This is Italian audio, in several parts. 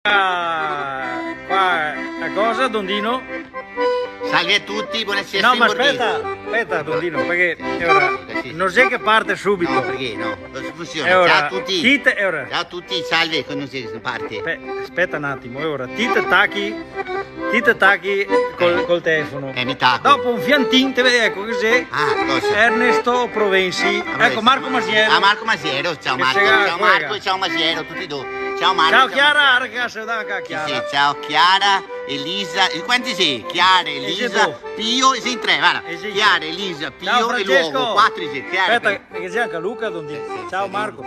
Qua la cosa, Dondino? Salve a tutti, buonasera. No, ma aspetta, Dondino, perché ora non sei che parte subito. No, perché no? Non funziona. Ora, Ciao a tutti. ora. Ciao a tutti, salve, non si parte. Aspetta un attimo, ora ti tacchi col telefono. Mi tacco. Dopo un fiantin, te vedi, ecco così. Cosa? Ernesto Provensi. Ecco, Marco Masiero. Marco Masiero, ciao Marco. Ciao Marco e ciao Masiero, tutti e due. Ciao Marco. Ciao Chiara, ragazzi, Chiara. Sì, ciao Chiara, Elisa. Quanti sei? Chiara, Elisa, Pio, sei in tre, guarda. Chiara, Elisa, Pio e l'uovo. Quattro sei. Aspetta, che c'è anche Luca, Dondino. Ciao Marco.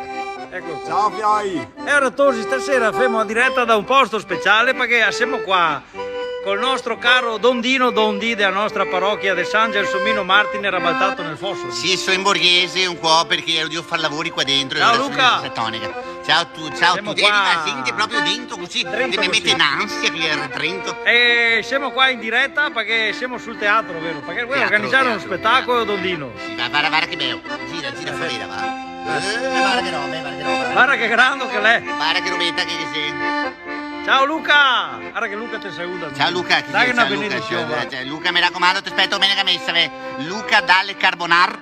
Ecco. Ciao Fioi. E ora Tosi, stasera faremo a diretta da un posto speciale perché siamo qua col nostro caro Dondino Dondi della nostra parrocchia di San Gelsomino Martine rabaltato nel fosso. Sì, sono in borghese un po' perché devo fare lavori qua dentro. Ciao Luca. Ciao a tutti. Senti proprio dentro così, mi mette in ansia che era Trento. E siamo qua in diretta perché siamo sul teatro, vero? Perché vuoi organizzare uno spettacolo, Dondino? Sì, guarda che bello. Gira fuori là, va. Guarda che roba. Guarda che grande che l'è. Guarda che robetta che sei. Ciao Luca! Guarda che Luca ti saluta. Ciao Luca, dai che una benedizione. Luca, mi raccomando, ti aspetto bene che messa. Luca dalle Carbonar.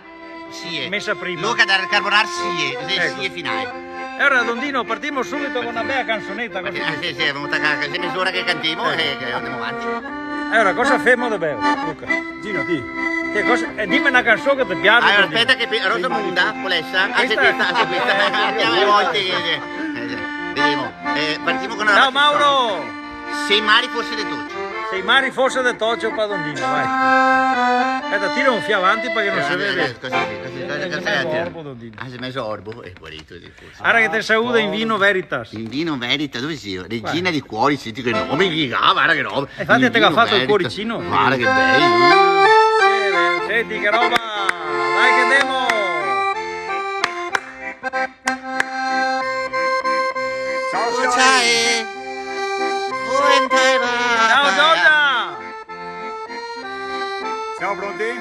Sì. Messa prima. Luca dalle Carbonar sì, ecco. Sì, finale. E ora Dondino, partiamo subito con una bella canzonetta. Sì, è venuta a mezz'ora che cantiamo e andiamo avanti. E ora cosa fermo da bello, Luca? Gino, di. Dimmi una canzone che ti piace. Allora, aspetta che Rosamunda, Polessa. Questa. Andiamo le volte che... Vediamo. Partiamo con una... Ciao Mauro! Se i mari fosse de Toccio. Se i mari fosse de Toccio, pa Dondino, vai. Aspetta, tira un fio avanti perché non si vede. Cosa si è messo orbo? È guarito. Guarda che te saluta in vino Veritas. In vino Veritas, dove sei? Regina di cuori, senti che nome gli guarda che roba. Infatti te che ha fatto il cuoricino. Guarda che bello. Senti che roba. Dai che demo. Ciao Giorgia! Siamo pronti?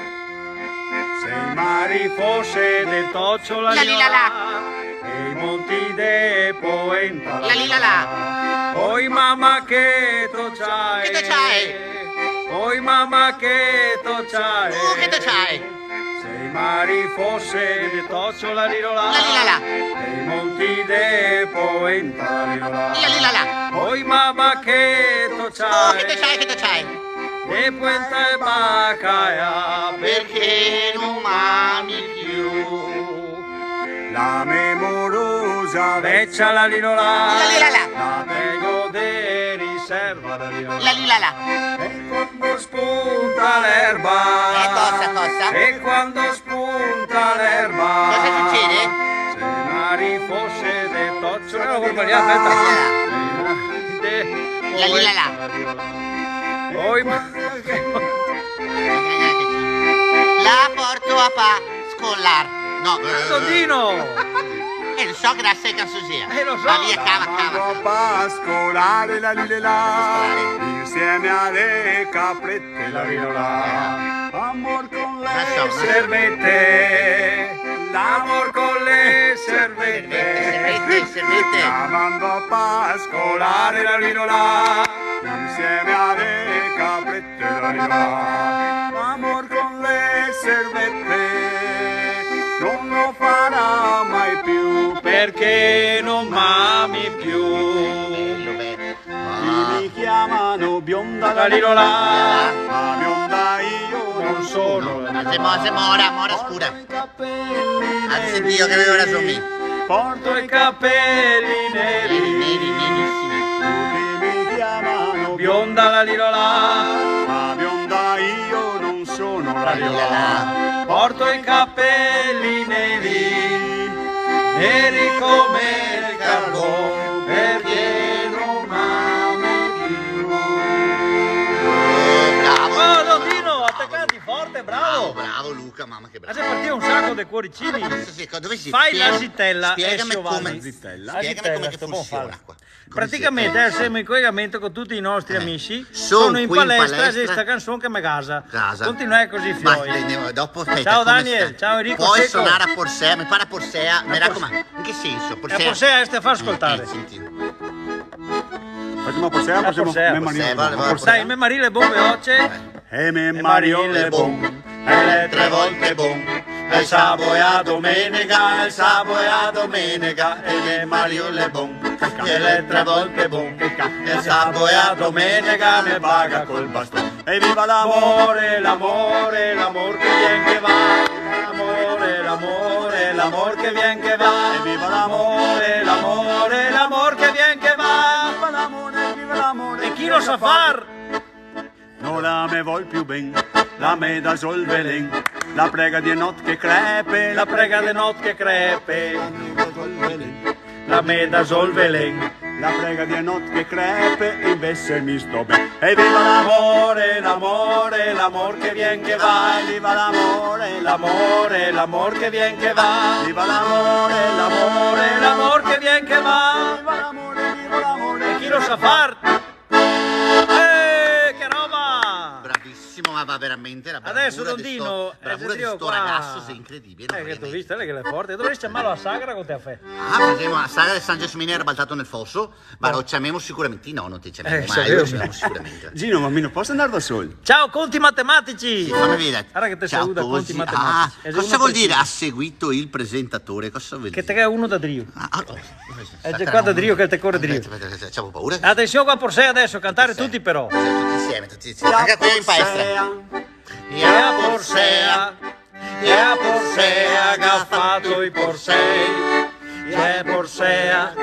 Se i mari fosse del Toccio la lila e i monti de Poenta la lila oi mamma che to c'hai oi mamma che to c'hai che to c'hai se i mari fosse del Toccio la lila e i monti de Poenta la lila oi mamma che to c'hai che to c'hai e Puenta e Bacaia perché non mami più la memorosa vecchia la lilola la tengo de riserva la lilola la e quando spunta l'erba cosa? E quando spunta l'erba cosa succede? Se i mari fosse de Toccio la lila oi la porto a scollar. No, Dondino! lo so che la sai canzosia. Lo so. Ma via, cava. a pascolare la lilela insieme alle caprette la lilola amor con le Servette, l'amor con le servette, chiamando a pascolare la lilola insieme alle caprette la lilola amor con le servette non lo farà mai più perché non m'ami più. mi chiamano bionda La lilola, ma bionda io non sono Ma se mora scura. Anzi Dio che avevo ragione. porto i capelli neri, Nerissimi. mi chiamano bionda la lilola, ma bionda io non sono la lilola, porto i capelli neri, neri come il carbone, perché non m'ami più. Bravo. Oh Dondino, attaccati forte, bravo! Bravo Luca, mamma che bravo. Adesso partire un sacco di cuoricini. Dove si Fai la zitella e Spiegami Giovanni. come zitella. Spiegami come che sto funziona buon qua. Praticamente siamo in collegamento con tutti i nostri amici. Sono in qui in palestra e palestra. questa canzone che mi casa. Casa. Continuai così Ma fioi. dopo aspetta, Ciao come Daniel, stai? ciao Enrico Puoi Secco. suonare a Porsea, mi pare a Porsea, mi raccomando. In che senso? E forse te fa ascoltare. Senti. Facciamo Porsea, facciamo Porsea, me Mario. Porsea. Dai, me Marile bon veloce. E me Mario le bon, E le 3 volte bon. E sabato e a domenica, e sabato e a domenica, e me Mario le bon. E le 3 volte bon. E sabato e a domenica me paga col bastone. e viva l'amore. L'amore, l'amor che vien che va. L'amore, l'amore, l'amor che vien che va. E viva l'amore, l'amor che vien che va. viva l'amore, viva l'amore. E chi lo sa far? Non la me vol più ben, la me da sol velen, la prega di not che crepe, La prega de not che crepe. La me da sol velen. la prega di not che crepe, invece mi sto ben. E viva l'amore, L'amore, l'amor che vien che va. viva l'amore, L'amor che vien che va. viva l'amore, L'amor che vien che va. viva l'amore, viva l'amore. E chi lo sa far? Che roba! Bravissimo, ma va veramente la Adesso bravura di Dondino, bravura di sto qua. ragazzo, sei incredibile. Che tu veramente. visto, lei che è forte. Dovresti chiamarlo a Sagra con te a fe. Ah, vedremo la saga del San Gesmini era balzato nel fosso, ma lo chiamiamo sicuramente. No, non ti chiamiamo mai, sapevo. lo chiamiamo sicuramente. Gino, ma mi non posso andare da soli? Ciao, conti matematici! Sì, fammi vedere. Guarda che te Ciao, saluta Tosi. conti matematici. E Cosa uno vuol preciso. dire? Ha seguito il presentatore? Cosa vuol Che dire? te è uno da Drio. Oh. È già qua da Drio che te corre Drio. Aspetta, c'avevo paura. Attenzione qua Porsea adesso, cantare tutti però. Tutti insieme. Anche qui in palestra. E a Porsea, che ha fatto i Porsei. E a Porsea,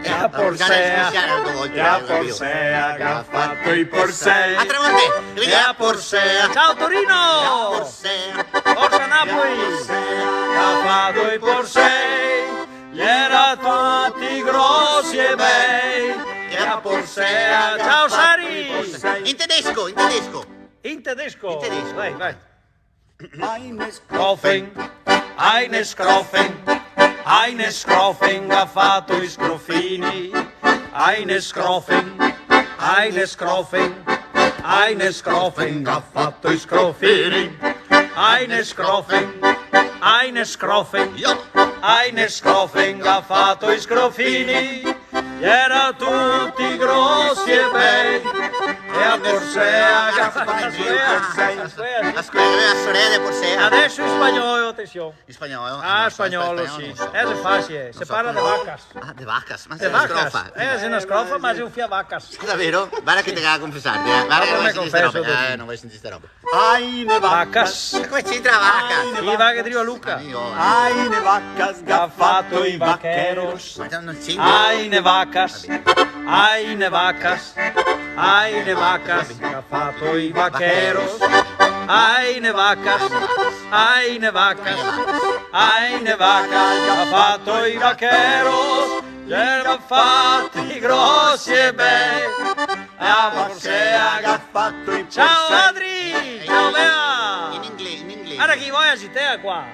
che a Porsea, E a Porsea che ha fatto i Porsei. A 3 volte. e a Porsea. Ciao Torino! Porsea. Forza Napoli! Che ha fatto i Porsei. Gli era tutti grossi e bei. E a Porsea. Ciao Sari! In tedesco, in tedesco. In tedesco. In tedesco. Vai, vai. Eine Skroffing, eine Skroffing, eine Skroffing ha fatto i scroffini. Eine Skroffing, eine Skroffing, eine Skroffing ha fatto i scroffini. Eine Skroffing, eine Skroffing, Io. eine Skroffing ha fatto i scroffini. Gli era tutti grossi e bei. E a Porsea, La sorella di Porsea. adesso in spagnolo, attenzione. In spagnolo? Ah, No, spagnolo, non sì. so. È facile, si so parla di come- vacas. Ah, de vacas. Ma De sei una vacas. scrofa. È una scrofa, ma è un fia vacas. Davvero? Guarda che te la confessarti, Guarda Dopo che non me vuoi sentire confesso, sta roba. dopo. Non vuoi sentire sta roba. Eine Vacas. Ma come c'entra la vacca? I va che driva Luca. Eine vacas che ha fatto i vaqueros. Ma non c'entra. Eine vacas. Eine vacas. Eine vacas. Ha fatto i vaqueros. Eine vacas. Eine vacas. Eine vacas. Ha fatto i vaqueros. Gli erano fatti grossi e bei. A Porsea. Che ha fatto i Ciao Porsei. Adri! Ciao Bea! In inglese, in inglese. Guarda chi vuoi a Zitea qua?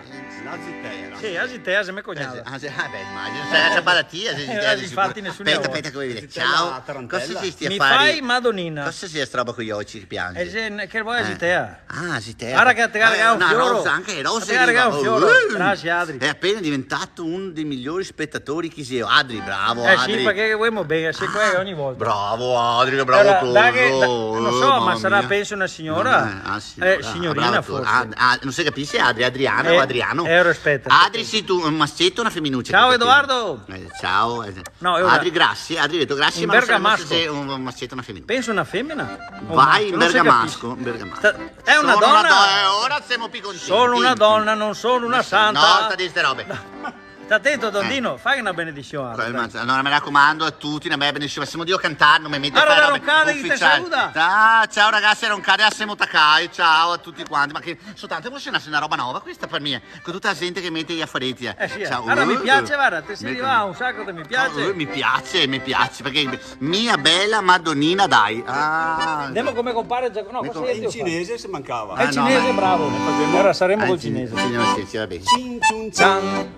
Nazitea. Sì, a Zitea se mi cognava. Beh, immagino. Sei a Balatia, Infatti nessuno Aspetta, vuole. aspetta che vuoi vedere. Zittella, Ciao. tarantella. Cosa si stia a Mi fare? fai Madonnina. Cosa sia sta roba con gli occhi che piangi? Che vuoi a Zitea? Ah, si te. Guarda che ti ha regalato un una fioro. rosa, anche le rose. Ti ha regalato un fioro. Grazie, Adri. È appena diventato uno dei migliori spettatori che sia. Adri, bravo, Eh Adri. sì, perché vuoi bene, sei qua ogni volta. Bravo, Adri, che bravo Allora, tu. non so, ma sarà penso una signora? Signora. Signorina Brava tu. forse. Non si capisce, Adriana o Adriano? Aspetta. Adri, sì, tu, un mascetto o una femminuccia? Ciao, che Edoardo. Ciao. No, è una- Adri Grassi, Adri detto Grassi, In ma non so bergamasco. se è un mascetto o una femminuccia. Penso una femmina? O Vai maschio, in non si bergamasco. capisce. bergamasco. È una Sono donna? ora siamo più contenti. Sono una donna, non sono una No, santa. sta di ste robe. Sta attento, Dondino, fai una benedizione. Allora mi raccomando a tutti, una bella benedizione. Siamo Dio a cantare, non mi metto a Allora, fare robe Roncade, chi ti ufficiali. saluta? Ciao ragazzi, Roncade a Semo Takai, ciao a tutti quanti. Ma che soltanto emozionarsi una roba nuova questa per me, con tutta la gente che mette gli affaretti. Sì, Ciao. guarda, mi piace, guarda, te sei arrivato un sacco che mi piace. Mi piace, perché mia bella Madonnina, dai. Andiamo come compare no, cosa In devo fare? cinese se mancava. È cinese, bravo. Ora saremo col cinese. Sì, va bene. Cin, cun, Chan,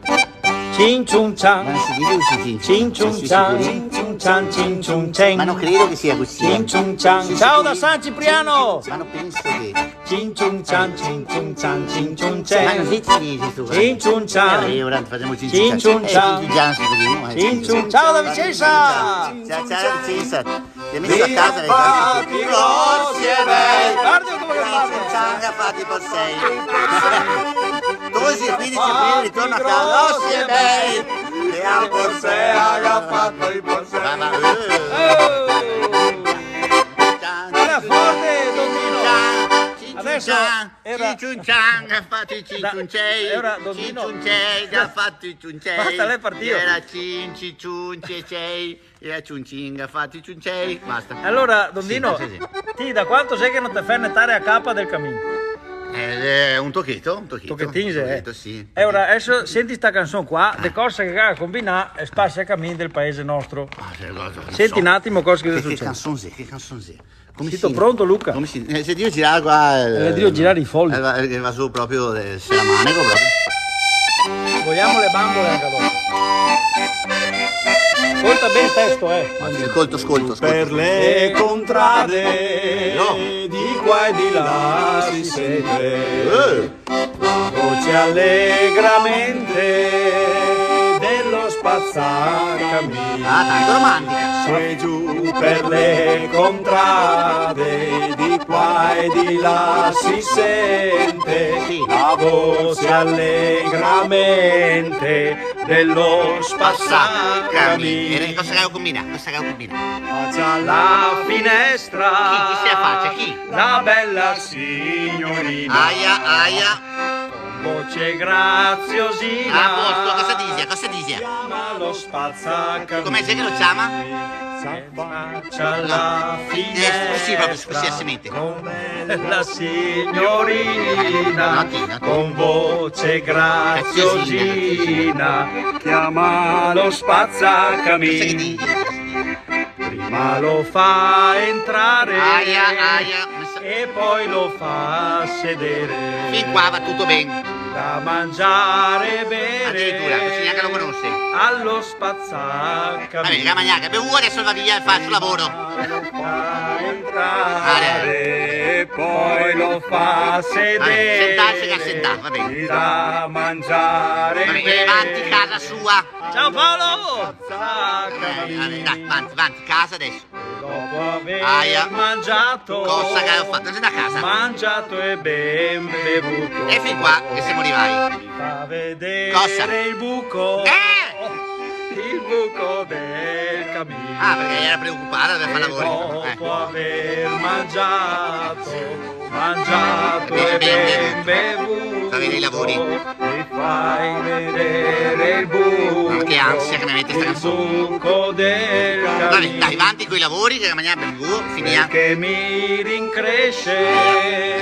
Cin ciun Ma cian. non si dice così. Cin ciun Sei cian. sicuri? Cin ciun cian. Cin ciun cen. Ma non credo che sia così. Cin ciun cian. Sei Ciao sicuri? da San Cipriano. Ma non penso che... Cin ciun cian. Cin ciun cian. Cin ciun Ma non cen. si dice tu. Cin ciun cian. Ora facciamo cin Cin ciun cian. Cin ciun cian. Cin ciun. Ciao da Vicenza. Ciao, ciao, Vicenza. Ti hai messo a casa le cose? Grossi e bei. Guarda come parla. Cianga fatti per sei. Tosi 15 aprile ritorno a casa. Grossi e bei. E a Porsea che ha fatto il Porsea. Era forte, Dondino. Adesso era... Cinciunciang ha fatto i cinciuncei. Era Dondino. Cinciuncei che ha fatto i ciuncei. Basta, lei è partito. Era cinciuncei. Era ciuncing ha fatto i ciuncei. Basta. Allora, Dondino, Sì. ti da quanto sei che non ti fai nettare a capa del cammino? Un tochetto. Tocchettino, sì. E ora, adesso senti sta canzone qua, le cose che ha combinato e spazio a cammino del paese nostro. Senti un attimo cosa che Che succede. canzone. Come Sito pronto, Luca? Come si... Se Dio girare qua... Dio girare i fogli. Va su proprio, se la manego proprio. Vogliamo le bambole anche dopo. Ascolta bene il testo, Ascolto. Per le contrade di qua e di là si sente la voce allegramente dello spazzacamino. Tanto romantica. Su e giù per le contrade di qua e di là si sente la voce allegramente dello spazzacamino. Cosa che combina? Faccia la finestra. Chi si affaccia? Chi? La bella signorina. Aia. Voce graziosina. A posto, cosa dice? Chiama lo spazzacamino. Come sei che lo chiama? Faccia la finestra. Sì, proprio così a semente. La signorina Noti. con voce graziosina chiama lo Cosa che spazzacamino. dice? Prima lo fa entrare Aia. e poi lo fa sedere. Fin qua va tutto bene. Da mangiare e Addirittura, così neanche lo bere conosce. allo Vabbè, spazzacamino. Gamagnaca, bevuto adesso va via e fa il suo lavoro. Fa entrare e poi lo fa sedere. Sentarsi che sentare, va bene. Da mangiare e Vabbè, avanti casa sua. Ciao Paolo! Vabbè, dai, avanti, casa adesso. Dopo aver Aia. mangiato, Cosa che ho fatto? Non sei da casa. mangiato e ben bevuto. E fin qua che siamo arrivati. Mi fa vedere Cosa? il buco. Il buco del camino. Ah, perché era preoccupata per fare E lavori. dopo aver mangiato e Ben ben bevuto, Fa vedere i lavori. mi fai vedere il buco. Ma che ansia che mi mette sta il canzone. buco del Vabbè, camino. dai, avanti con i lavori che Gamagnaca bevuto, finiamo. Che mi rincresce,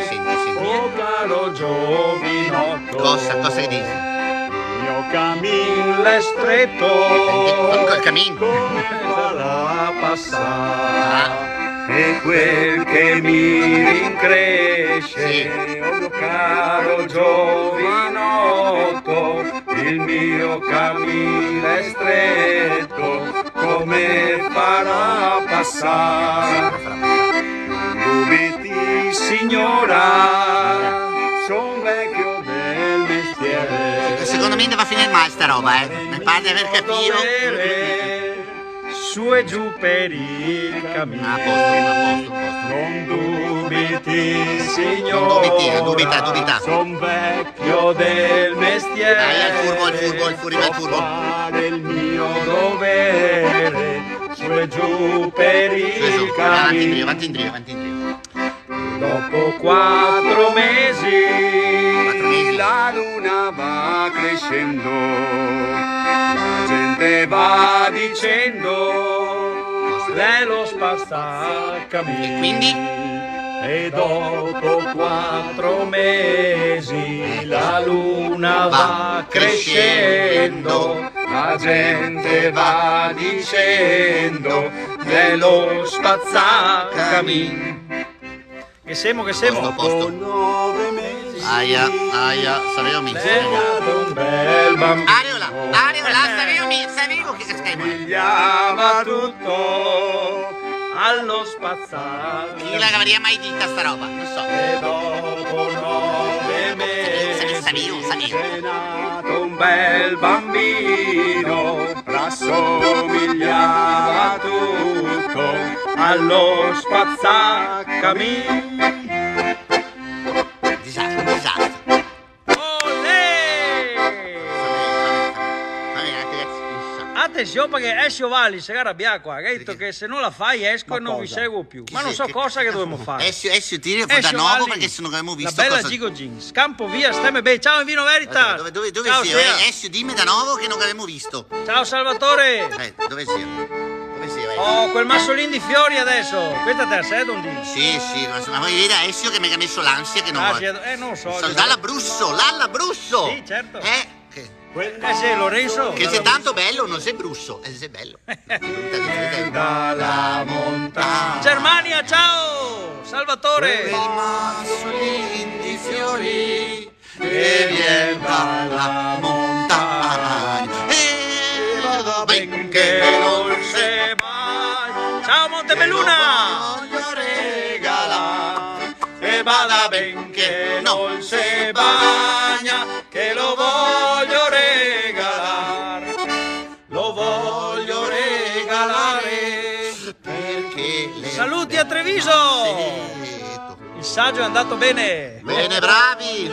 Senti. oh caro giovinotto. Cosa che dici? Il mio cammino è stretto, Col cammin. come farà passare. e quel che mi rincresce, Sì. oh mio caro giovinotto, il mio cammino è stretto, come farà passare? Dubiti signora, son vecchio del mestiere. Secondo me va a finire male sta roba, Mi pare di aver capito. Dovere, su e giù per il cammino. A posto. Non dubiti, signora. Non dubita. Son vecchio del mestiere. Dai, al furbo, arriva il furbo. So fare il mio dovere, su e giù per il cammino. Avanti in trio. Dopo 4 mesi, 4 mesi. la luna va crescendo, la gente va dicendo, lei è lo spazzacamino. E quindi? E dopo 4 mesi la luna va crescendo, la gente va dicendo, lei è lo spazzacamino. Che siamo? Posto. 9 mesi. Aia, sapevo mica. È nato un bel bambino. Areola, sapevo che scrivevo. Somigliava tutto allo spazzato. Chi l'avrà mai detta sta roba? Non so. E dopo 9 mesi Sapevo. è nato un bel bambino, rassomigliava tutto allo spazzacamino. Disastro. Attenzione perché Ezio Valli si arrabbia qua, ha detto che se non la fai esco e non vi seguo più. Ma non so cosa che dobbiamo fare. Ezio tiri da Ezio nuovo Valli, perché se non abbiamo visto la bella cosa... Gigo Jeans, campo via, stiamo bene. Ciao in Vino Verità. Dove Ciao, sia? Sia. Ezio, dimmi da nuovo che non abbiamo visto. Ciao Salvatore. Dove sia? Oh, quel massolino di fiori adesso. Questa te la sei, Dondino? Sì, ma vuoi vedere Ezio che mi ha messo l'ansia che non vuole. Non so. L'Allabrusso! Sì, certo. Che Sì, Lorenzo. che sei tanto bello, non sei brusso, sei bello. Dalla montagna. Germania, ciao! Salvatore. massolin di fiori che vien dalla montagna e vada benché non se mai. Ciao Montebelluna. Voglio regalare e vada benché non se bagna, che lo voglio regalare, perché Saluti a Treviso. Il saggio è andato bene. Bene, bravi.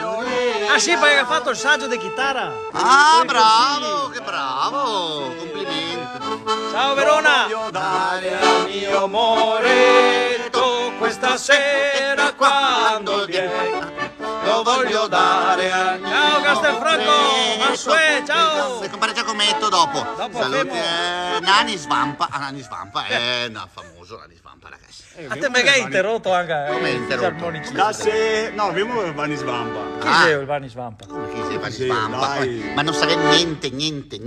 Ah sì, perché ha fatto il saggio di chitarra. Ah, bravo, che bravo. Complimenti. Ciao Verona. Voglio dare al mio moretto questa sera quando viene. Lo voglio dare al mio Ciao Castelfranco. Mansuè, ciao. E compare Giacometto dopo. Saluti. Femo. Nani Svampa. No, famoso Nani Svampa, ragazzi. A te me hai interrotto anche. Come interrotto? Armonicista. No, abbiamo Vanni Svampa. Chi sei il Vanni Svampa? Chi sei Nani Sì, Svampa? dai. Ma non sa niente.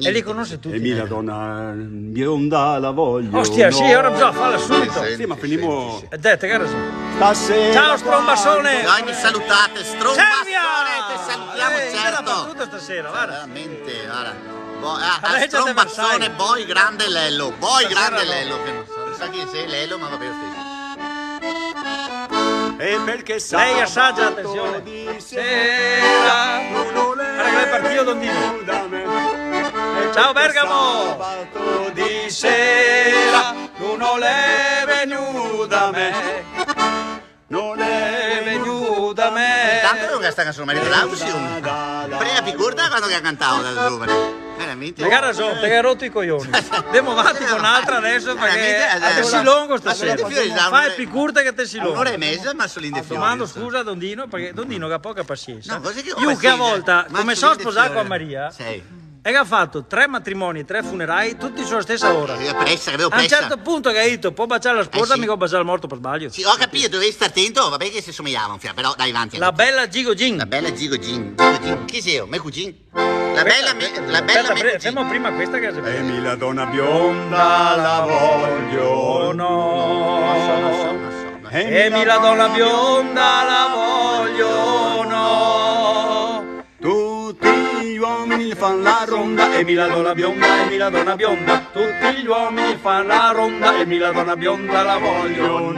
E li conosce tutti. Mia donna bionda la voglio. Ostia, sì, no. ora bisogna farla subito. Sì, ma finimo E dette, che ragione. stasera. Ciao Strombassone. Dai, mi salutate, Strombassone, Servia! ti salutiamo, Io la certo. battuta stasera, guarda. Veramente, guarda. Legge Strombassone, Versailles. Boy Grande Lello, Boy Stasera Grande no. Lello, che non sa chi sei Lello, ma va bene lo stesso. E perché Lei assaggia, attenzione. Sera. Guarda che è partito Dondino. Ciao Bergamo. Sabato di sera non è venuto da me. Non è venuto da me. Tanto non questa canzone, ma l'ausium. Prima picurta quando che cantavo da giovane. Veramente. Te ragione, te hai rotto i coglioni. Andiamo avanti con un'altra adesso perché te si lungo stasera. Fai più curta che te si lungo. Un'ora e mezza, ma solo in definitiva. Domando scusa a Dondino perché Dondino ha poca pazienza. No, così che- Io che a volta, ma come sono sono sposato indeciso. con Maria, Sì. e ha fatto 3 matrimoni e 3 funerali, tutti sulla stessa ora. Avevo pressa, avevo A un pressa. certo punto che hai detto può baciare la sposa, sì. mica può baciare il morto per sbaglio. Sì, ho capito, dovevi stare attento, vabbè che si somigliavano, però dai avanti. La bella Gigo Gin. La bella Gigo Gin. Chi sei io? Me cugin? La bella me Aspetta, cugin. facciamo prima questa che è E mi la donna bionda la voglio. no. E mi la donna bionda la voglio no. Tutti gli uomini fanno la ronda e mi la donna bionda e mi la donna bionda. Tutti gli uomini fanno la ronda e mi la donna bionda la vogliono.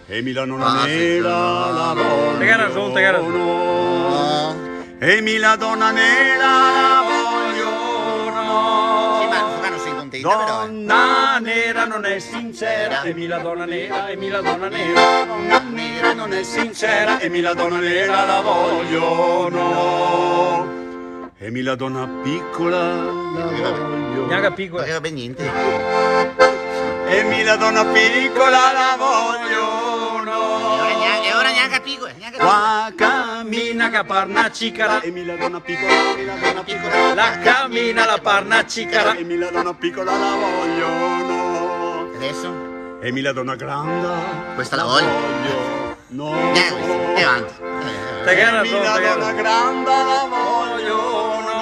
E mi la donna nera la vogliono. Te che ragione, te che ragione. E mi la donna nera la vogliono. Sì, ma non sei contenta però. Donna nera non è sincera e mi la donna nera e mi la donna nera. Donna nera non è sincera e mi la donna nera la vogliono. E mi la donna piccola la voglio. Neanche Non piccola. aveva ben niente. E mi la donna piccola la vogliono. E ora neanche piccola. Qua cammina Che parna cicara. e mi la donna piccola, mi la donna piccola. La cammina la parna cicara. E mi la donna piccola la vogliono. Adesso? E mi la donna grande. Questa la voglio. No. E avanti. Te che E mi la ragione, donna grande la vogliono.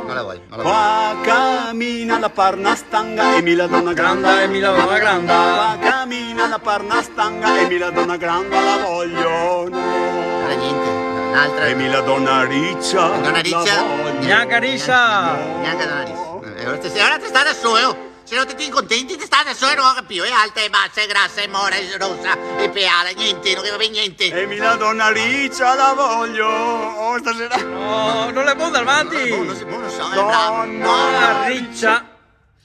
Non la voglio. Qua cammina la parna stanga e mi la donna grande. Granda e mi la donna granda. Qua cammina la parna stanga e mi la donna grande la vogliono. Non era niente. Un'altra. E la donna riccia. Donna riccia. Bianca Rissa. Bianca donna riccia. Ora ti sta da solo. Se non ti contenti ti sta da solo, non capivo. È alta, è bassa, è grassa, è mora, è rossa, è peala, niente, non capivo niente. E la donna riccia la voglio. Oh, stasera. No, non è buono davanti. Non so, è bravo. Donna Riccia.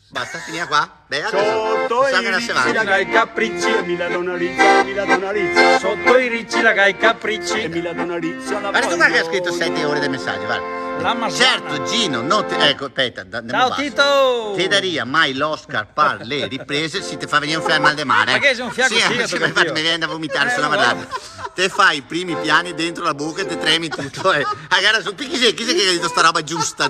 Basta, finire qua? Beh, Sotto so i che non si ricci va. la gai capricci. E la donna riccia, la donna riccia. Sotto i ricci la gai capricci. E la donna riccia la Guarda tu voglio. che ha scritto 7 ore dei messaggi, guarda. La Mazzana. Certo, Gino, non ti... Ecco, aspetta, Ciao Tito. Te daria mai l'Oscar per le riprese si ti fa venire un mal de mare. Ma che sei un fiacco cigato, sì, capito? mi viene da vomitare sulla guarda. marrata. Te fai i primi piani dentro la bocca e te tremi tutto. A gara su, chi sei che ha detto sta roba giusta?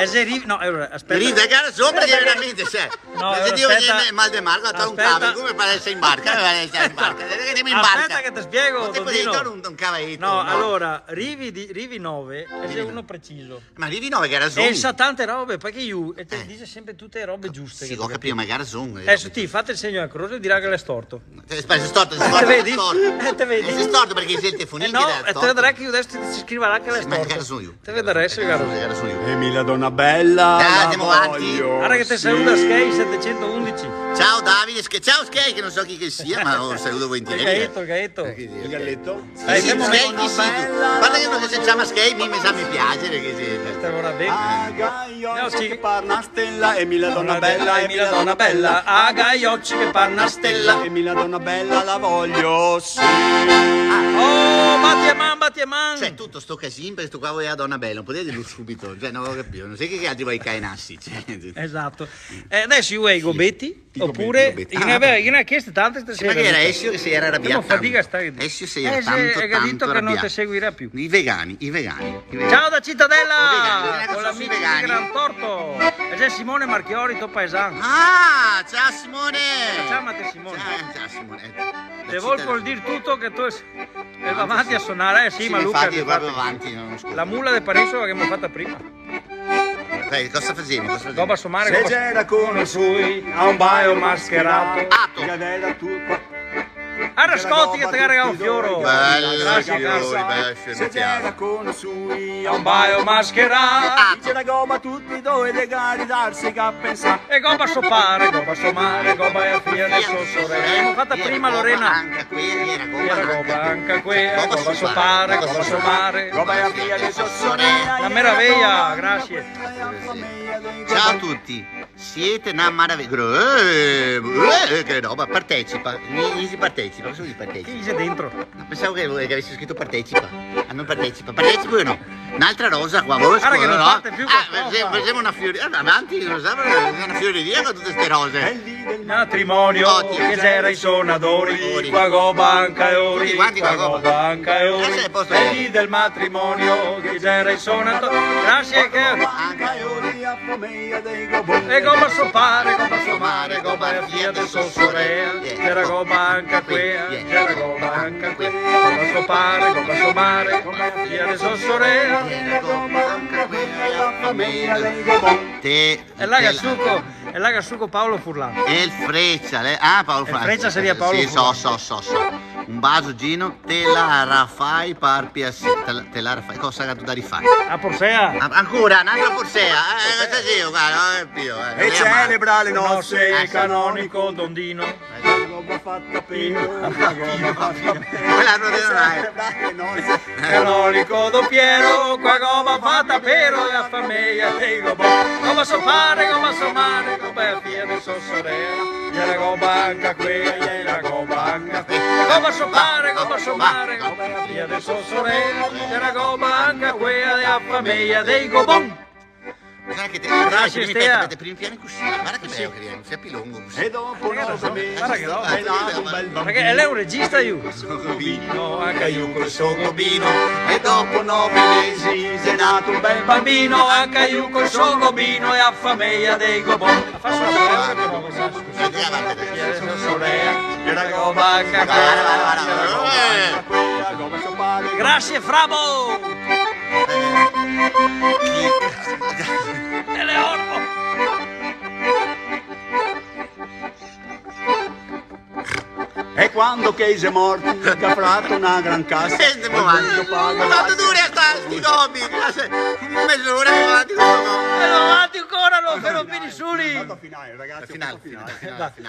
Se rivi... No, aspetta. Ride a gara sopra che veramente c'è. No, Se Dio aspetta. viene mal de mare, guarda un Aspetta. cavo, come per essere in barca? In barca. Andiamo in Aspetta barca. che ti spiego, Non ti Dondino. puoi dire un cavetto. No, allora, rivi 9 e sei uno preciso. Ma arrivi 9 gara su. E sa tante robe, perché io e te dice sempre tutte robe giuste. Sì, che ho tu capito, ma gara su. Adesso ti fate il segno a croce e dirà che l'è storto. Sei storto, Te vedi? Te vedi? Sei storto perché sei il telefonino. No, e te vedrai che io adesso ti scriverà che l'è Ma gara storto. su io. Te vedrai se gara. Gara su io. E la donna bella la andiamo avanti. voglio. Guarda che te saluta Sky 711. Ciao Davide, ciao Sky che non so chi che sia, ma lo saluto volentieri. Il gaetto. Il galletto? Sì, Fai un Sky momento. chi sì. Guarda che uno che si chiama Sky mi piace perché si... Te vorrà bene. A Gaiocci sì. che par una stella. E la donna bella, e la donna bella. A Gaiocci che parla una stella. E la donna bella la voglio, sì. Oh, batti a man. Cioè, tutto sto casino per sto qua vuoi la donna bella, non potete dirlo subito, cioè non ho capito, non sai che altri vuoi caenassi, cioè... Esatto. Adesso io i gobetti, oppure gobetti. io ne ho chiesto tante Ma stasera. che era Essio che si era arrabbiato? Abbiamo fatica a stare lì. Essio si era tanto, hai capito tanto che non arrabbiato. ti seguirà più. I vegani. Ciao da Cittadella! I vegani, Con sono l'amici i di vegani. Gran Torto. E c'è Simone Marchiori, tuo paesano. Ah, ciao Simone! Ciao Matteo Simone. Ciao Simone. Te vuol vuol dire tutto che tu sei avanti a suonare, sì, ma Luca, infatti io proprio avanti, non ascolto. la mulla del Paresso che abbiamo fatta prima. Dai, cosa facevo? Dopo a sommare Se c'era con lui a un baio mascherato. Atto. Che aveva tu qua. Arrascotti che ti carrega un fioro. Bello, Grazie, fiori, cazzo. bello, Se c'era con lui a Un un baio mascherato. dice la gomma tutti dove legare darsi che a pensare. E gobba a sopare, gobba a sommare, gobba e a figlia del suo sorella. L'abbiamo fatta prima Lorena. Anche qui era Era gobba anche quella, gobba a sopare, gobba a sommare. Gomma e a figlia di sua sorella. Una meraviglia, grazie. Ciao a tutti, siete una meraviglia. Che roba, partecipa. Si partecipa, cosa vuol dire partecipa? Chi c'è dentro? No, pensavo che avessi scritto partecipa. Ah, non partecipa. Partecipa o no? Un'altra rosa qua, voi Guarda che non parte più questa facciamo una fioriera. Avanti, non so, una fiorieria con tutte ste rose. Matrimonio Ottimo. che c'era i suonatori, qua gobba anche ori, Tutti quanti qua qua gobba. gobba anche ori. Adesso è posto E bene. lì del matrimonio che c'era i suonatori. Grazie che... E gobba a sopare, gobba a sommare, gobba e a figlia del suo sorella. C'era gobba anche quella, c'era gobba anche quella. Gobba a sopare, gobba a sommare, gobba e a figlia del suo sorella. Te, E l'agasuco Paolo Furlan. e il Freccia, Paolo Freccia. Freccia seria Paolo Sì, Furlan. so. Un bacio Gino, te la rafai per piacere. Te la rafai, cosa che tu da rifare? A Porsea. Ancora, un'altra porsea, questa sì, guarda, non è più. E celebra le No, nozze. sei canonico Dondino. Gomma fatta pino. Quella non è. Canonico doppiero, qua gomma fatta pero e a famiglia e gobba. Gomma sopare, gomma sommare, gomma e figlia del suo sorella. Era gomma anche quella, era gomma anche quella. Gomma sopare, gomma sommare, gomma e figlia del suo sorella. Era gomma anche quella e a famiglia dei gobon. Guarda che te, Grazie, Stea. te primi piani così, guarda che bello che viene, sia più lungo così. E dopo Guarda che roba. è nato un bel Perché lei è un regista io. Bambino, Anche io col suo gobino, E dopo 9 mesi è nato un bel bambino, anche io col suo gobino e a famiglia dei gobon. Fa solo che non lo sa, scusa. Era gobba anche quella. Grazie Frabo! Eleonoro! E quando Case è morto, che ha fatto una gran cassa. Senti, avanti. Quanto duri a stare sti gobi? Mezz'ora che avanti questo gobi. E avanti ancora, non te lo fini soli. Vado a finale, ragazzi. Finale.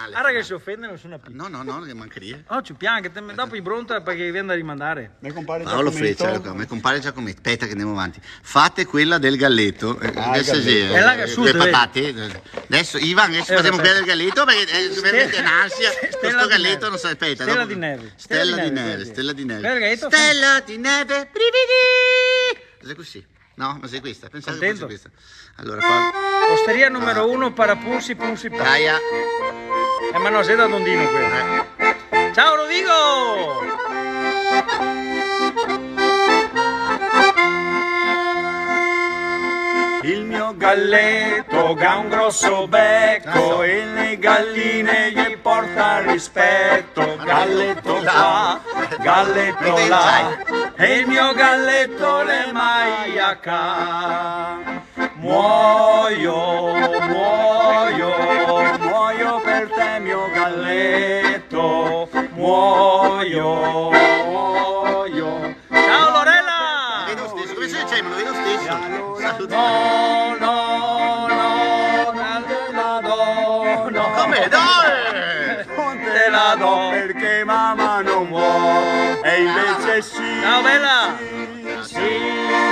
Guarda che si offende, non sono più. No, che mancheria. Oh, ci piange, dopo in pronta perché viene da rimandare. Mi compare Paolo Giacometto. Freccia, mi compare Giacometto. Aspetta che andiamo avanti. Fate quella del galletto. Adesso galletto. È là che sud, le vedi? patate. Adesso Ivan, adesso facciamo quella del galletto perché è veramente in ansia. Stella Questo di galletto neve. non si aspetta. Stella dopo- di neve. Stella di Stella neve. Stella di Quella neve. galletto- Stella di neve. Brividi. Cos'è così? No, ma sei questa. Pensavo che fosse Contento? questa. Allora, qua. Osteria numero 1 para punsi pa. Gaia. Ma no, sei da Dondino quella. Ciao Rodrigo! Il mio galletto ha un grosso becco e le galline gli porta rispetto. Galletto qua, galletto là, e il mio galletto le maiaca. Muoio per te mio galletto, muoio. Ciao Lorella! Vedo stesso. Come si dice? Me lo vedo stesso. Saluto. No, Come? Dai! Non te la do perché mamma non vuole e invece sì. Ciao bella! Sì,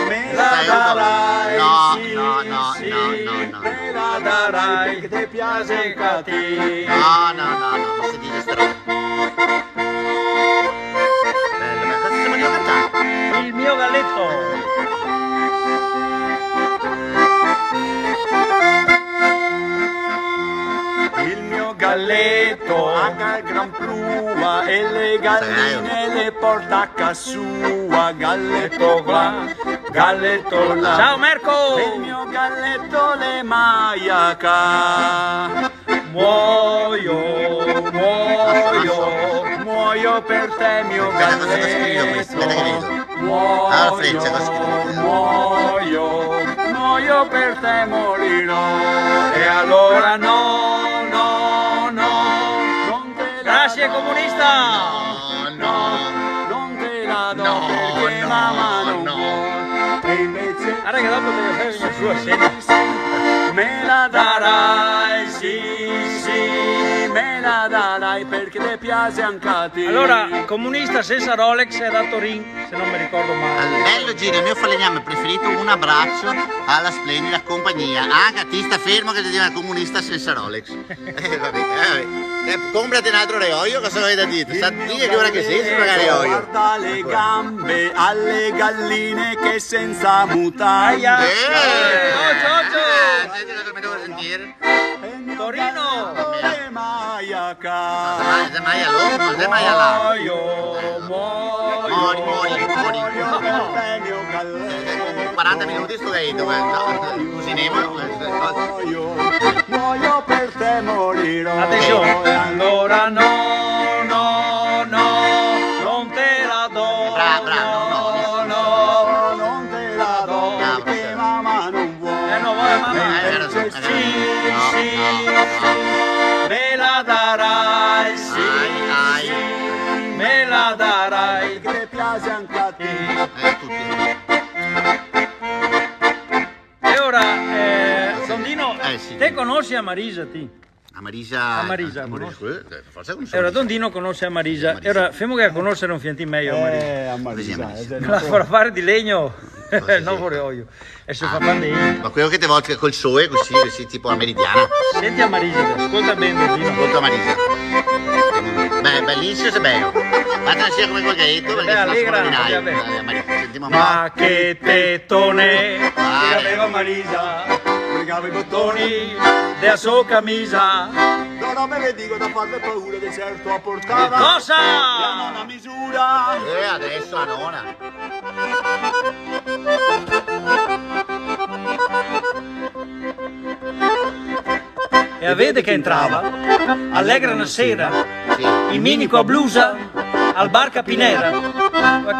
me la darai. No, sì, no, sì, no. me la darai perché ti piace anche a te. No, non si dice sta roba. Bello, ma cosa stiamo a cantare? Il mio galletto! Il mio galletto ha gran prua e le galline le porta a casa sua. Galletto qua, galletto là. Ciao Marco! E il mio galletto le maiaca. Muoio per te mio Aspetta, cosa sta scrivendo questo? Aspetta che vedo. Muoio, Ah, Freccia, cosa scrive? muoio per te morirò. E allora no, non te la Grazie do. comunista! Non te la do No, perché no, mamma non no. vuole. E invece Guarda che dopo deve fare una sua cena. me la darai, sì, me la darai perché ti piace anche a te. Allora, comunista senza Rolex è da Torin, se non mi ricordo male. Bello Gino, il mio falegname preferito, un abbraccio alla splendida compagnia. Anche a ti sta fermo che ti diventa comunista senza Rolex. Vabbè. Comprati un altro reoio, cosa vuoi da dire? Sa dire che ora che sei sul reoio. Guarda le gambe alle galline che senza mutande. Aia! Giorgio! Senti cosa mi devo sentire? Torino! Le maiaca. Se mai a Londra, se mai a là. Muoio Muori. per te mio galletto. 40 minuti sto gaito, cuciniamo. Muoio per te morirò. Attenzione. Allora no, non te la do. Bravo, no, non te la do Bravo, perché sì. mamma non vuole. No, vuole mamma. Hai ragione, hai ragione. Me la darai, sì, Ai. me la darai, che piace anche a te. Tutti. E ora, Dondino, Sì. te conosci a Marisa, ti? A Marisa. Forse conosco. E ora Dondino conosce a Marisa. E ora, famo che a conoscere un fianti meglio a Marisa. A Marisa. La farà fare di legno, non vorrei io. E se fa pandemia. Ma quello che te volti col soe così tipo a meridiana. Senti a Marisa, ascolta bene Dondino. Molto a Marisa. Beh, bellissimo se bello. Fatela sia come quel gaetto perché Beh, sono allegra, straordinario. vabbè. Dai, Marisa, sentiamo Ma che tettone Ah, che aveva Marisa, pregava i bottoni della sua camisa. Non ho me dico da farle paura di certo a portare Cosa? la nonna misura. adesso la nona. E vede che entrava, allegra una sera, Sì. in minico a blusa, al bar Capinera.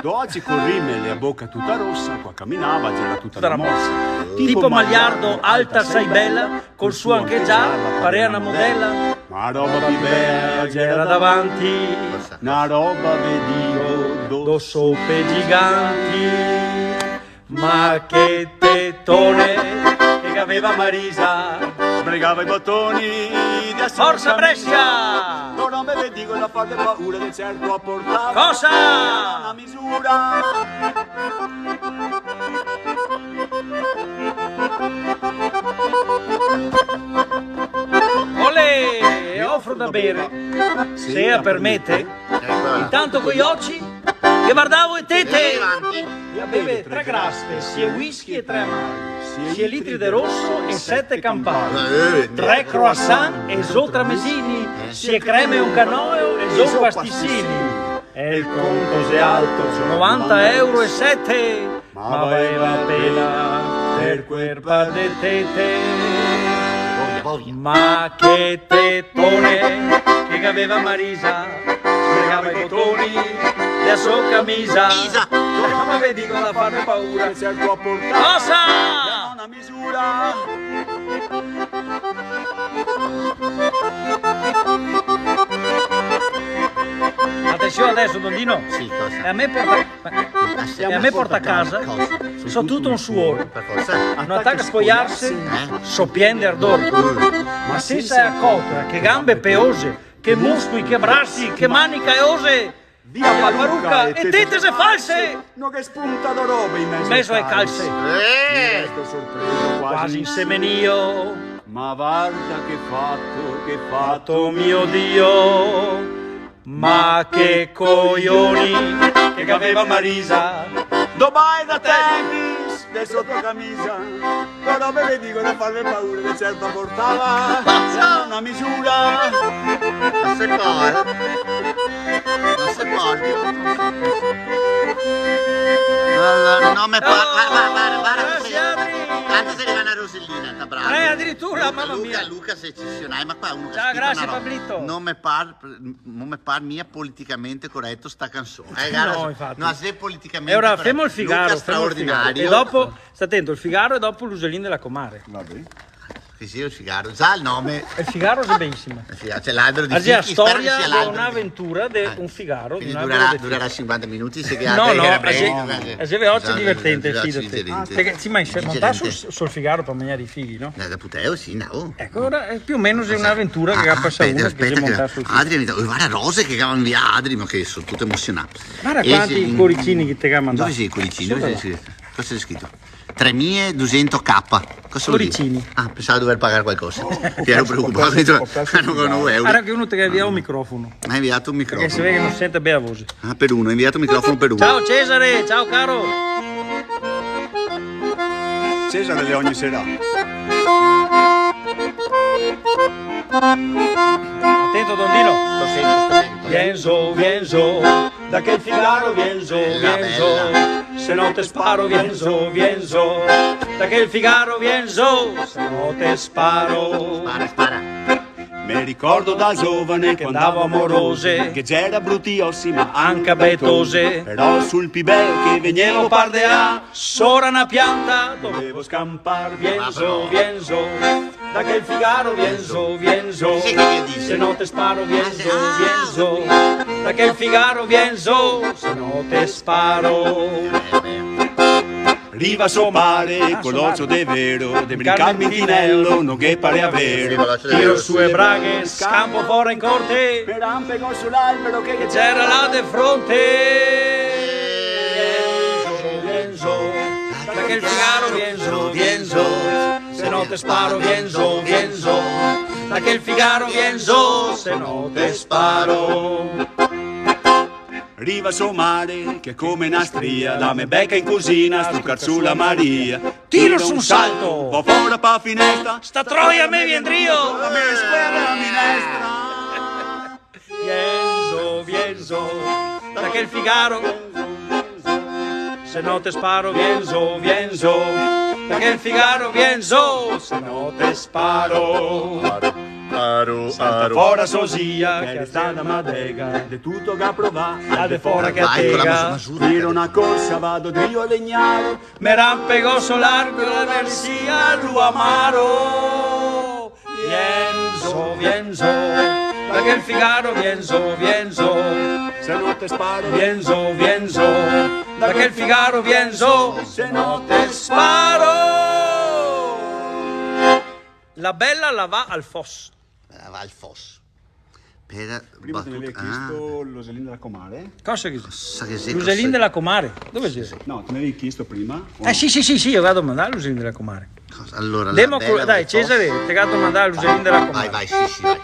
Oggi con rimele a bocca tutta rossa, qua camminava, c'era tutta Tutta la la mossa. Tipo Magliardo, alta, sei bella, col suo anche già, parea una modella. Una roba più bella c'era davanti, una roba vedi io dos soppe giganti, ma che tettone che aveva Marisa, Pregava i bottoni di forza Brescia! Non me vedi con la fare paura del certo a portare Cosa? una misura. Olè, offro da bere, se permette. Intanto con gli occhi che guardavo e tete. E beve 3 graspe, sia whisky e 3 amari, sia litri di rosso e 7 campari, 3 croissant e so tramesini, sia creme e un canoio e so pasticini. E il conto se alto, 90 euro e 7, ma valeva pena per quel par de tete. Ma che tettone che aveva Marisa, spiegava i bottoni della sua camisa. Come vedi con la farne paura, Certo a portare cosa? una misura. Attenzione adesso, Dondino. Sì, cosa? E a me porta a casa, so tutto un suore. Per forza. Non attacca a spogliarsi, so pieno di ardore. Ma se sei accorta che gambe peose, che muscoli, che bracci, che manica e ose, via la parrucca e tette se false, No che spunta da roba in mezzo ai calze, Resto sorpreso quasi in semenio. Ma guarda che fatto Fatto mio Dio, ma che coglioni che aveva Marisa. Domani da tennis, del sotto camicia. Però me vedi con farmi paura che certo portava una misura. Non si può. Non si può. Non mi guarda che tanto se ne va una rosellina, sta brava. Addirittura, mamma mia. Luca sei eccezionale, ma qua uno che Ciao, scrive grazie, una roba. Pablito. Non mi par mia politicamente corretto sta canzone. No, infatti. No, se politicamente E ora corretto. fermo il Figaro, Luca fermo il Figaro. straordinario. E dopo, sta attento, il Figaro e dopo l'Usellin della Comare. Che sia il Figaro, già il nome. Il Figaro è benissimo. C'è l'albero di Oggi è la fichi, spero che storia sia di l'albero di- un'avventura di un Figaro. Di Quindi un albero di fichi. durerà 50 minuti se che No, altri no, che era a breve. Geve oggi è divertente, Esatto, fidati. differente. Perché ci mai Differente. montato sul Figaro per mangiare i figli, no? Da Puteo, sì, no. Ecco, ora è più o meno è un'avventura che ha passato uno che si monta sul Figaro. Adri, guarda Rose che vanno via Adri, ma che sono tutte emozionate. Guarda quanti cuoricini che ti ha mandato. Dove sei i cuoricini? Dove sei scritto? Cosa c'è scritto? 3200K. Cosa vuol dire? Cuoricini. Ah, pensavo di dover pagare qualcosa. Ti ero preoccupato. Hanno con 9 euro. Guarda che uno ti ha inviato un microfono. Ha inviato un Perché si microfono. vede che non sente bene la voce. Ah, per uno, ha inviato un microfono per uno. Ciao Cesare, ciao caro. Cesare le ogni sera. Attento Dondino. Sto sempre. Vienzo, da che Figaro vienzo, se no te sparo vienzo, da che il Figaro vienzo, se no te sparo. Spara. Mi ricordo da giovane Che andavo amorose, che c'era brutti ma anche abetose, Però sul pibeo che vegnevo vegnevo pardea, sora una pianta, dovevo scampar, vienzo, da che il Figaro vienzo, Sì, che dici? se no te sparo vienzo, da che il Figaro vienzo, se no te sparo. Riva so mare, coloccio de vero, de brincarmi tinello, non che pare avere. Tiro su e braghe, scampo fuori in corte, Per ampego sull'albero che c'era là de fronte. Vienzo, da che il Figaro vienzo, se no te sparo vienzo, da che il Figaro vienzo, se no te sparo. Riva so mare, che come una stria, la me becca in cusina, stuccar sulla Maria. Tiro su un salto, va fuori pa' finestra, sta troia me viendrio. la mia spera la minestra. Vienzo, da che il Figaro, se no te sparo vienzo, da che il Figaro vienzo, se no te sparo. Salta fora sosia, che sta da madega, De tutto che provà, al de fora che Vai con la attega. misura. tiro una corsa, vado Dio a legnare. Me rampego largo la versia l'uamaro. Vienzo, vienzo, perché il Figaro vienzo, vienzo, se no te sparo, vienzo, vienzo, perché il Figaro vienzo, se no te sparo. La bella la va al Foss. Va al Foss. Prima te ne avevi chiesto l'Uselin della Comare? Cosa che Sa che sì, L'Uselin della Comare. Dove sei? No, te ne avevi chiesto prima? O Sì, io vado a mandare l'Uselin della Comare. Allora, Dai, Cesare, ti vado a mandare l'Uselin della Comare. Vai, sì, vai.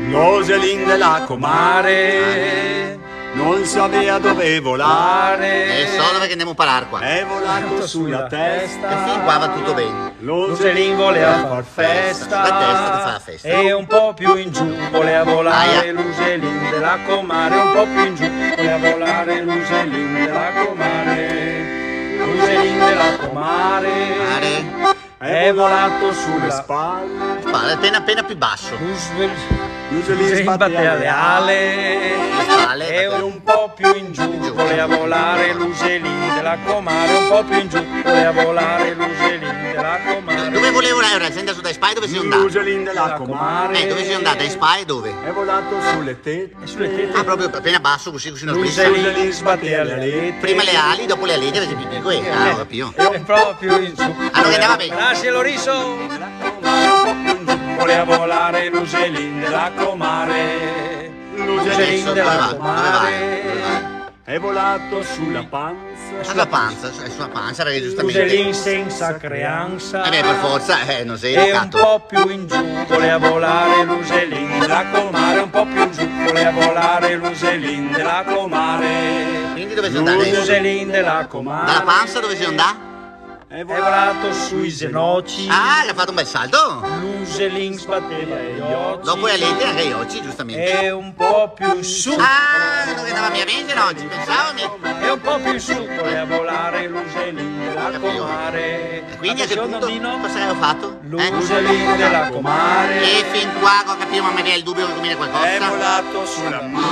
L'Uselin della Comare non sapeva dove volare, Solo perché andiamo a parare qua. è volato sulla testa. E fin qua va tutto bene. L'Uselin voleva far festa, La testa che fa la festa. e un po' più in giù voleva volare Aia. l'Uselin della Comare, un po' più in giù voleva volare l'Uselin della Comare. L'Uselin della Comare Mare. è volato sulle spalle. Appena più basso. L'Uselin sbatte alle ale Spalle. e un po' più in giù voleva volare l'Uselin della Comare, un po' più in giù voleva volare l'Uselin della Comare. Dove volevo ora? Senta su dai Spy dove sei andato? L'Uselin della Comare Dove sei andato? Dai Spy dove? è volato sulle tette. E sulle tette Ah, proprio appena basso, così non l'Uselin sbatte alle alette. Prima le ali, dopo le alette, invece pipì qui. Ah, ho capito. E proprio in giù. Allora andava bene. Grazie Loriso. Voleva volare l'Uselin della Comare. L'Uselin Dove della va? Dove Comare. È volato sulla panza. Sulla panza, perché giustamente. L'Uselin senza creanza. Per forza, non sei E un educato. po' più in giù voleva volare l'Uselin della Comare, un po' più in giù voleva volare l'Uselin della Comare. Quindi dove sei andato adesso? L'Uselin della Comare Dalla panza dove sei andato? è volato sui zenoci. Ah, ha fatto un bel salto. L'Uselin sbatteva gli occhi. Dopo le alette anche io oggi, giustamente. E un po' più in su. Ah, non andava mia mente oggi, pensavo mi. E un po' più in su voleva volare l'Uselin della Comare. Quindi a che Attenzione, punto Nonnino. cosa avevo fatto? L'Uselin della Comare E fin qua ho capito, ma mi viene il dubbio che combina è qualcosa. volato sulla mano.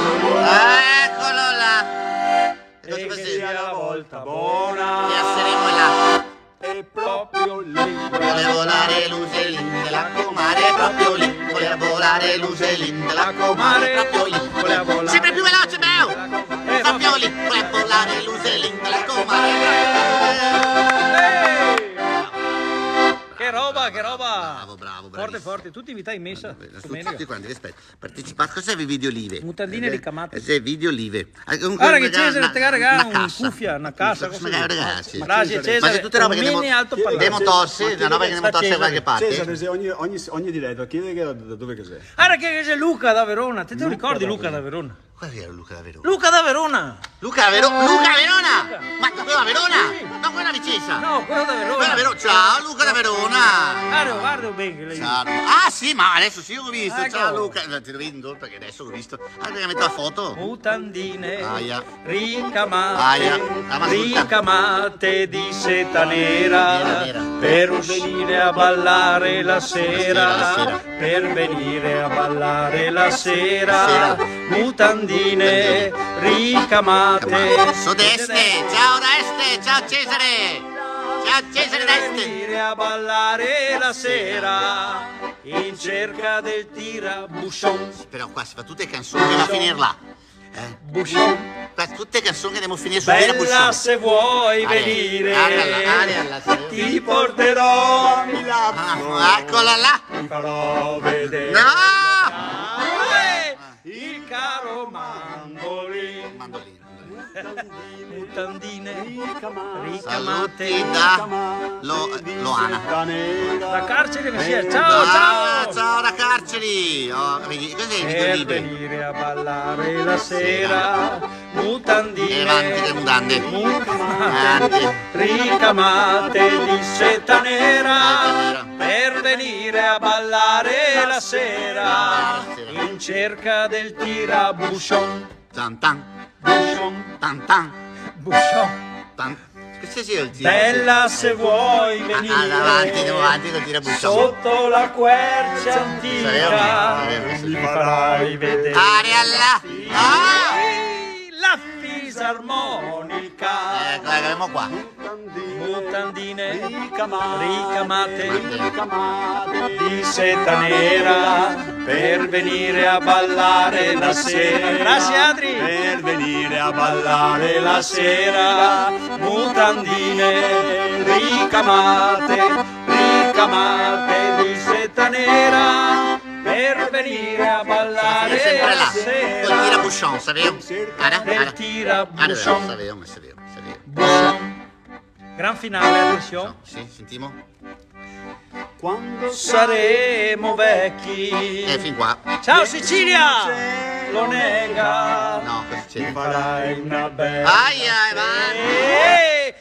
Eccolo là. E che Così. sia la volta buona. E asseremo là. E proprio lì Voleva volare l'Uselin della Comare, proprio lì. Voleva volare l'Uselin della Comare, proprio lì. voleva volare. Sempre più veloce, Beo! Proprio lì. Voleva volare l'Uselin della Comare. Che roba! Bravo. Forte, tutti invitati in messa. Tutti quanti, rispetto. Partecipate, cosa serve video olive? Mutandine ricamate. Video olive. Guarda che Cesare te regala un cuffia, una cassa. Ragazzi. Grazie Ma Cesare. se tutte robe che Mini alto parlare. andiamo tossi, una roba che andiamo tossi da qualche parte. Cesare, se ogni diretta chiede da dove che sei. Guarda che c'è Luca da Verona. Te lo ricordi Luca da Verona? Qual era Luca da Verona? Luca da Verona! Luca da Verona! Ma quello da Verona? No, quella Vicenza! No, quello da Verona. Quella da Verona. Ciao Luca da Verona! Guarda bene che lei. Ciao. Ah sì, ma adesso sì, ho visto. Ecco. Ciao Luca. Ti vedo perché adesso ho visto. Ah, perché metto la foto. Mutandine Aia. ricamate, Aia. Ma ricamate di seta nera, Nera. per venire a ballare la sera, sera. per venire a ballare la sera, Sera. mutandine ricamate. Sud-est, ciao da est, ciao Cesare! Ciao Cesare da Per est! venire a ballare la sera, in cerca del tirabuchon. Però qua si fa tutte canzoni che va a finire là. Buchon. Qua tutte canzoni che devono finire su Villa Bella Busson. se vuoi Ale, venire, ale, ti porterò a Milano, Ah, eccola là! ti farò vedere No! il caro mandolino. Mandolino. Mutandine ricamate. Saluti da Loana. La carcere che sia. Ciao. Ciao da carceri! Oh, vedi, cos'è il video Per libero? venire a ballare la sera, mutandine Avanti che mutande. mutandine ricamate di seta nera, per venire a ballare la sera, in cerca del tirabuchon. Tan tan, Buchon, tan. buchon. Questo sì è il tiro. Bella se vuoi venire, Andiamo avanti col tirabuchon. sotto la quercia antica, Sapevo. mi farai vedere Aria là! Ah! la fisarmonica. ricamate, Abbiamo qua. mutandine ricamate, ricamate di seta nera per venire a ballare la sera. Grazie, Adri. Per venire a ballare la sera, mutandine ricamate, ricamate di seta nera per venire a ballare Sempre la là. Col sera. tira-bouchon, sapevamo? del tirabuchon. Sapevamo. Buchon. Gran finale, attenzione. Sì, sentimo? Quando saremo vecchi, Fin qua. Ciao Sicilia! lo nega, No, cosa succede? farai una bella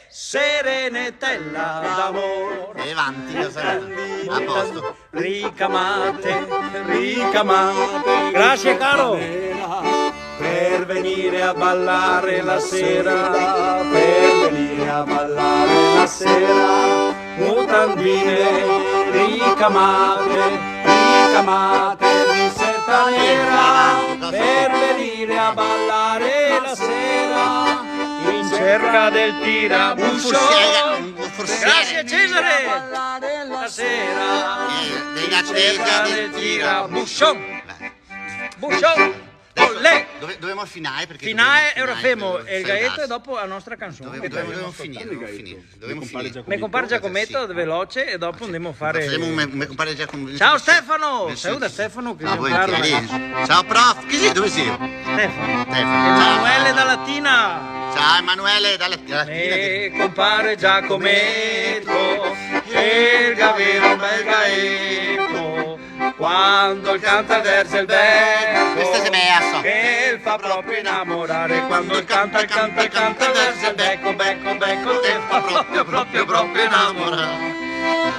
serenetella d'amore. E avanti, cosa a posto. Ricamate, ricamate. Grazie, caro. Per venire a ballare la sera, per venire a ballare la sera, mutandine ricamate, ricamate di seta nera, per venire a ballare la sera, in cerca del tirabuccio. Un forsiere. Grazie Cesare! Ballare la sera, Dei in cerca del tirabuccio. Buchon! Olè! Dobbiamo finire perché Finale e ora dobbiamo fermo il gaetto e dopo la nostra canzone. Dobbiamo finire. Dobbiamo finire. Mi compare Giacometto veloce e dopo andiamo a fare. Mi compare Giacomo. Ciao Stefano! Saluta Stefano che dobbiamo fare una- Ciao prof, chi sei? Dove sei? Stefano. Stefano. Emanuele da Latina. Ciao Emanuele dalla Latina. E compare Giacometto e il avere un bel gaetto quando il canta il verso e il verso Questa è mia, so. che fa proprio innamorare quando il canta il verso e il becco te fa proprio innamorare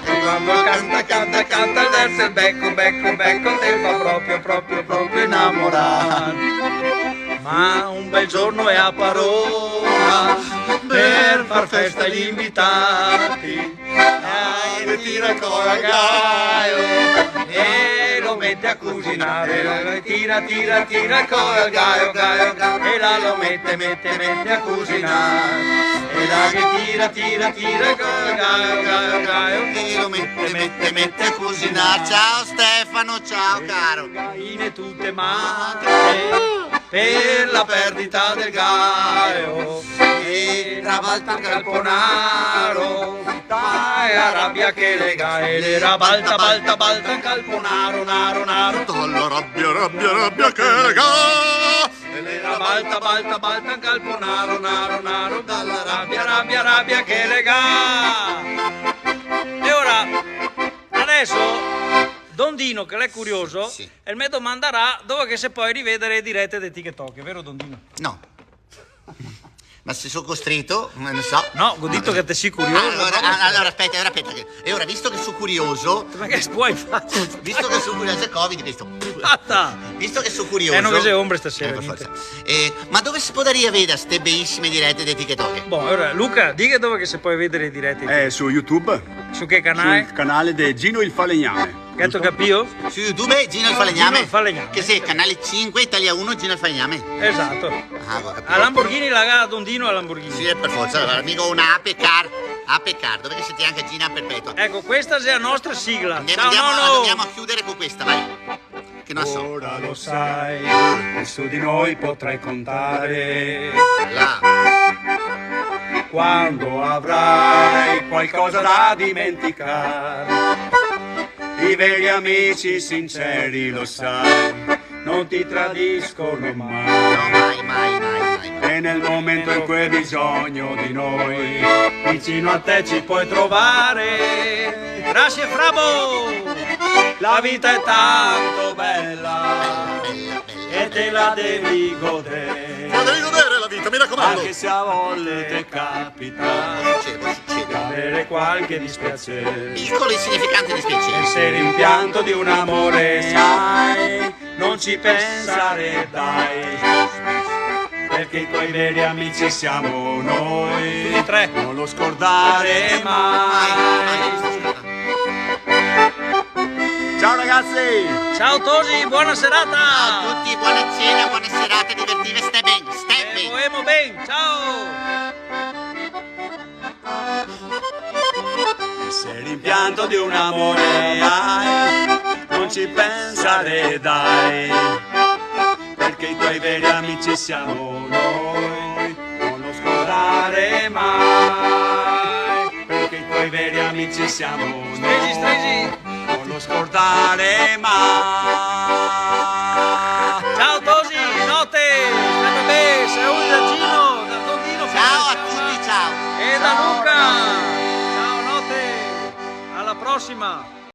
e quando il canta il verso e il becco te fa proprio innamorare. Ma un bel giorno è a parola per far festa agli invitati e tira il gaio e lo mette a cucinare, tira il gaio e là lo mette a cucinare e là che tira il gaio E lo mette a cucinare. Ciao Stefano, ciao caro. galline tutte matte per la perdita del gaio e trabalta il calponaro dai a rabbia che le gaie le balta il calponaro naro Tollo rabbia che regà. e le balta il calponaro naro dalla rabbia che le e ora adesso Don Dino, che lei è curioso, Sì. e mi domanderà dove che se puoi rivedere le dirette di TikTok, è vero Don Dino? No. Ma se sono costretto, non so. No, ho detto che te sei curioso. Allora aspetta, che. E ora, visto che sono curioso, Ma che puoi fare? visto che sono curioso, è Covid questo. Fatta! Visto che sono curioso. Non che sei ombre stasera, per niente. forza. Ma dove si può vedere ste bellissime dirette di TikTok? Boh, ora Luca, dica dove che se puoi vedere le dirette. Su YouTube, Su che canale? sul canale di Gino il Falegname. Che tu capio? Su YouTube Gino il Falegname. Gino il Falegname. Che sei, canale 5, Italia 1, Gino il Falegname. Esatto. Ah, ho capito. A Lamborghini la gara Don Dino a Lamborghini. Sì, per forza, allora, amico una Apecar, dove che senti anche Gina Perpetua. Ecco, questa è la nostra sigla. Andiamo a chiudere con questa, vai. Che non so. Ora lo sai, e su di noi potrai contare Là. quando avrai qualcosa da dimenticare. I veri amici sinceri, lo sai, non ti tradiscono mai. No, mai. E nel momento in cui hai bisogno di noi, vicino a te ci puoi trovare. Grazie Frabo! La vita è tanto bella Bella. e te la devi godere, Ma devi godere la vita, mi raccomando. anche se a volte capita Cosa succede? avere qualche dispiacere. Piccolo e insignificante E dispiacere. se rimpianto di un amore sai, non ci pensare dai, perché i tuoi veri amici siamo noi. Tutti e tre. Non lo scordare mai. Ciao ragazzi! Ciao Tosi, buona serata! Ciao a tutti, buona cena, buona serata, divertive, stai bene, stai bene. Voemo ben, ciao! Se rimpianto di un amore hai, non ci pensare dai, perché i tuoi veri amici siamo noi, non lo scordare mai, perché i tuoi veri amici siamo noi, non lo scordare mai.